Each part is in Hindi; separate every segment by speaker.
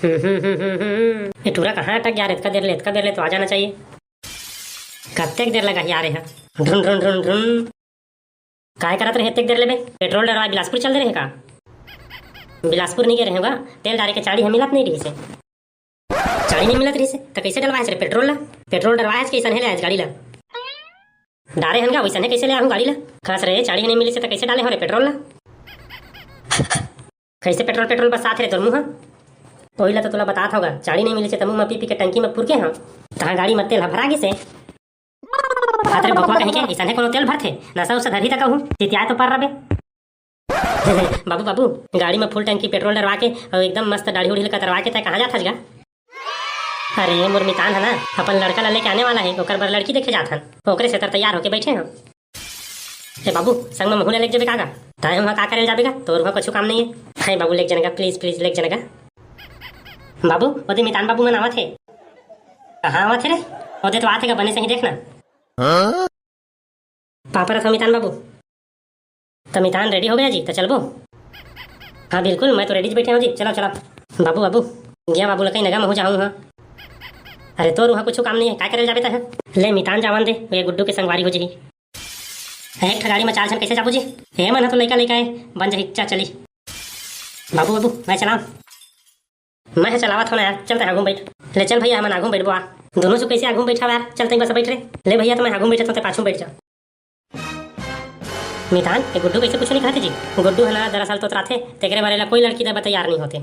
Speaker 1: ये टूरा कहाँ अटक गया रे? इतना देर ले तो आ जाना चाहिए। कत्तेक देर लगा यार है ढूंढ ढूंढ ढूंढ ढूंढ काय करत रहे इतने देर ले बे? पेट्रोल डरवा बिलासपुर चल रहे का? बिलासपुर नहीं गए रहे होगा, तेल डाले के चाड़ी हम मिलत नहीं रही से, चाड़ी नहीं मिलत रही से तो कैसे डलवाए रे पेट्रोल ला? पेट्रोल डलवाए कैसे ले आज गाड़ी ला डारे हन वैसा कैसे ले आऊँ गाड़ी ला? खास रहे चाड़ी नहीं मिली से तो कैसे डाले हो रे पेट्रोल ला? कैसे पेट्रोल बस साथ रे तोर मुँह वही ला तो तुला बतात होगा, चाड़ी नहीं मिली से मुँह में पी के टंकी में पुरके हम तहाँ गाड़ी में तेल भरा गे से अरे बकवा कहीं के ऐसा है कोनो तेल भरथे नशा उसा धरी तक हूँ चितिया तो पर रबे। बाबू गाड़ी में फुल टंकी पेट्रोल डरवा के और एकदम मस्त दाढ़ी उड़ी कतरवा के तय कहाँ जात हस गा? अरे मोर मितान है ना अपन लड़का ला लेके आने वाला है, ओकर बर लड़की देखे जात हन, ओकरे से तैयार होके बैठे हम। ए बाबू संग में मुँह लेके जाबे कागा? ताए वहाँ का करे जाबेगा? तोर वहाँ कुछ काम नहीं है। हाय बाबू लेके जानेगा प्लीज लेके जानेगा। बाबू ओदे मितान बाबू मन आवत है। कहाँ आवत है रे? ओदे तो आते का बने से ही देखना। पापा रथ मितान बाबू तो मितान रेडी हो गया जी तो चलबो? हाँ बिल्कुल मैं तो रेडी बैठे हूँ जी, चलो बाबू गया बाबू कहीं नगा महू जाऊँ। हाँ अरे तो वहाँ कुछ काम नहीं है, क्या करे जाबे है? ले मितान जावन दे ये गुड्डू के संगवारी हो जी। एक गाड़ी में 4 जन कैसे जाबू जी? हे मन तो लड़का लेके आए बन जा हिच्चा चली। बाबू मैं चला मैं चलावा था ना यार, चलते आगू बैठ ले चल भैया मैं आगू बैठबो। दोनों से कैसे आगू बैठा यार? चलते बस बैठ रहे ले भैया तो मैं आगू बैठा तो पाछू बैठ जा। मितान ये गुड्डू कैसे कुछ नहीं खाते जी? गुड्डू है ना दरअसल तो त्राथे तेरे बारे ला कोई लड़की दे तैयार नहीं होते।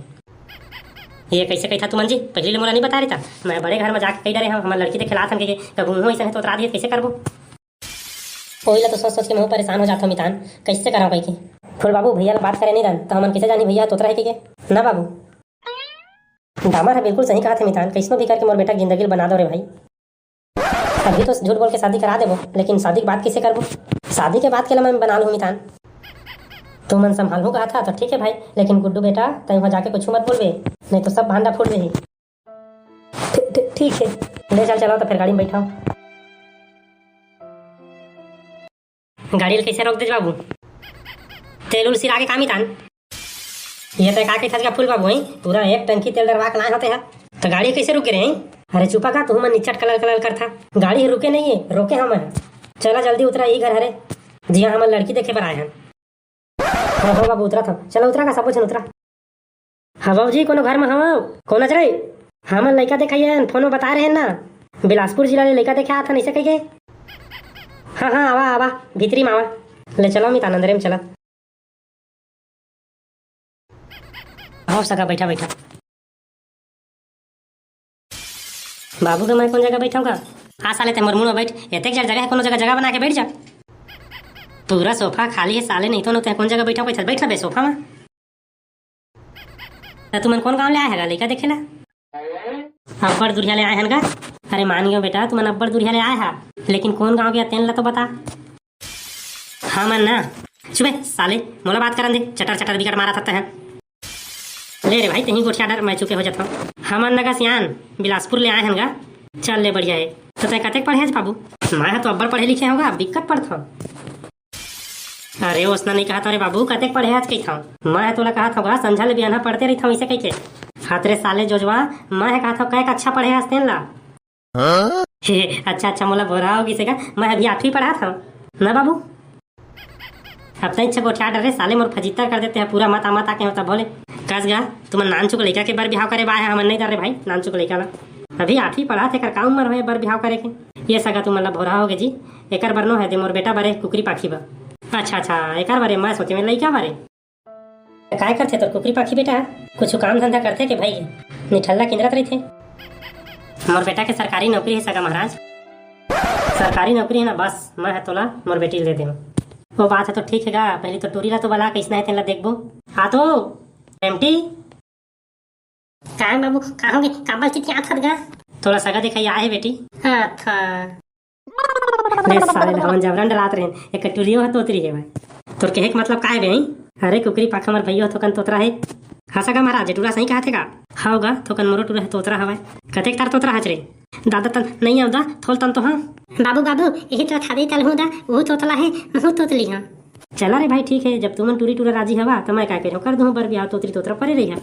Speaker 1: ये कैसे कही था तुमन जी? पहले ले मोला नहीं बता रही था, मैं बड़े घर में जाके कही डरे हम हमारे लड़की दे खिलात हम के कब मुँह ऐसा है तो त्रात कैसे करबो? कोई ला तो सोच के मुँह परेशान हो जाता मितान, कैसे करा भाई की? फुल बाबू भैया बात करे नहीं जान तो हमन कैसे जानी भैया तोतरा है के ना? बाबू डामर है बिल्कुल सही कहा थे मितान, कैसे भी करके मोर बेटा जिंदगी बना दो रे भाई। अभी तो झूठ बोल के शादी करा देबो लेकिन शादी के बाद कैसे करबो? शादी के बाद के लिए मैं बना लूँ मितान। तो मन संभालू कहा था तो ठीक है भाई, लेकिन गुड्डू बेटा कहीं वहाँ जाके कुछ मत बोलबे नहीं तो सब भांडा फूट रही। ठीक है ले चलो तो फिर गाड़ी में बैठाओ। गाड़ी कैसे रोक दे बाबू? तेल उल सिरा के काम मितान ये तो का थस फूल बाबू है पूरा 1 टंकी तेल डरवा के लाए होते हैं तो गाड़ी कैसे रुके रहे? अरे चुपा का तुम निचट कलर कर था, गाड़ी रुके नहीं है रोके हम है। चला जल्दी उतरा यही घर है जी हाँ हमारे लड़की देखे पर आए हैं। हो बाबू उतरा था, चलो उतरा का सब कुछ उतरा। हाँ बाबू जी कोनो घर में हवा कौन अच रहे? हमारे लड़का देखा फोन में बता रहे हैं ना बिलासपुर जिला ले लड़का देखे था नहीं से कही। हाँ आवा भीतरी में आवा ले चलो मितान अंदर में चला। आओ सका बैठा बाबू का मैं कौन जगह बैठाऊंगा? हाँ साले ते मुरमुर में बैठ, एतेक जगह है कोनो जगह बना के बैठ जा। पूरा सोफा खाली है साले नहीं तो कौन जगह बैठा बैठ बे सोफा में। तुमन कौन गाँव ले आए है लड़का देखेला? अब्बड़ दुरिया ले आए हैं गा? अरे मान गयो बेटा तुमन अब्बड़ दुरिया ले आए है लेकिन कौन गाँव गया तेन ला तो बता। हाँ मन ना चुपे साले मोला बात करन दे, चटर विकट मारा था है। ले रे भाई तही गोठिया डर मैं चुके हो जाता हूँ। हमन नगा सियान बिलासपुर ले आए हैं गा। चल ले बढ़िया है तो तय कतेक पढ़े बाबू? मैं तो अब्बड़ पढ़े लिखे होगा दिक्कत पड़ता। अरे उसने नहीं कहा था रे बाबू कतेक पढ़े आज कही था? मैं तोला कहा था संझा ले बिहाना पढ़ते रही था वैसे कही के हाथरे साले जोजवा मैं कहा था कैक अच्छा पढ़े हंसते ला। अच्छा मोला बोरा होगी से मैं अभी 8वीं पढ़ा था ना बाबू। अब तक अच्छा गोठिया डरे साले मोर फजीता कर देते हैं पूरा मत आके होता बोले कस गा तुम नान चुक लड़का के बर बिहाव करे बाय हमन नहीं डर रे भाई नान चुक लड़का ला अभी 8वीं पढ़ा थे कर का उम्र है बर बिहाव करे के ये सगा तुम मतलब भोरा होगे जी एकर बर नो है दे मोर बेटा बारे कुकरी पाखी बा। अच्छा एकर बारे मैं सोचे में लड़का बारे काय करते तो कुकरी पाखी बेटा कुछ काम धंधा करते के भाई निठल्ला केंद्रत रही थे। मोर बेटा के सरकारी नौकरी है सगा महाराज, सरकारी नौकरी है ना बस मैं है तोला मोर बेटी दे दे। वो बात है तो ठीक है गा, पहले तो टूरी ला तो बला कैसना है तेला देखबो। हाँ तो एमटी काय बाबू कहोगे काबल चित क्या था गा? थोड़ा सगा दिखाई आए बेटी। हाँ था ले साले हवन जबरन डरात रहे एक टूरियो है तोतरी है भाई तोर के मतलब का है बे? अरे कुकरी पाखा मर भैया थोकन तोतरा है। हाँ सगा महाराज टूरा सही कहा थे का? हाँ होगा थोकन मोरो टूरा है तोतरा हवा कतेक तार तोतरा हच रे दादा तन नहीं आवदा थोल तन तो। हाँ बाबू यही तो खादी तल हूँ दा वो तोतला है वो तोतली। हाँ चला रे भाई ठीक है जब तुमन टूरी टूरा राजी हवा तो मैं क्या कर दूँ बर बिहाव तोतरी तोतरा परे रही है।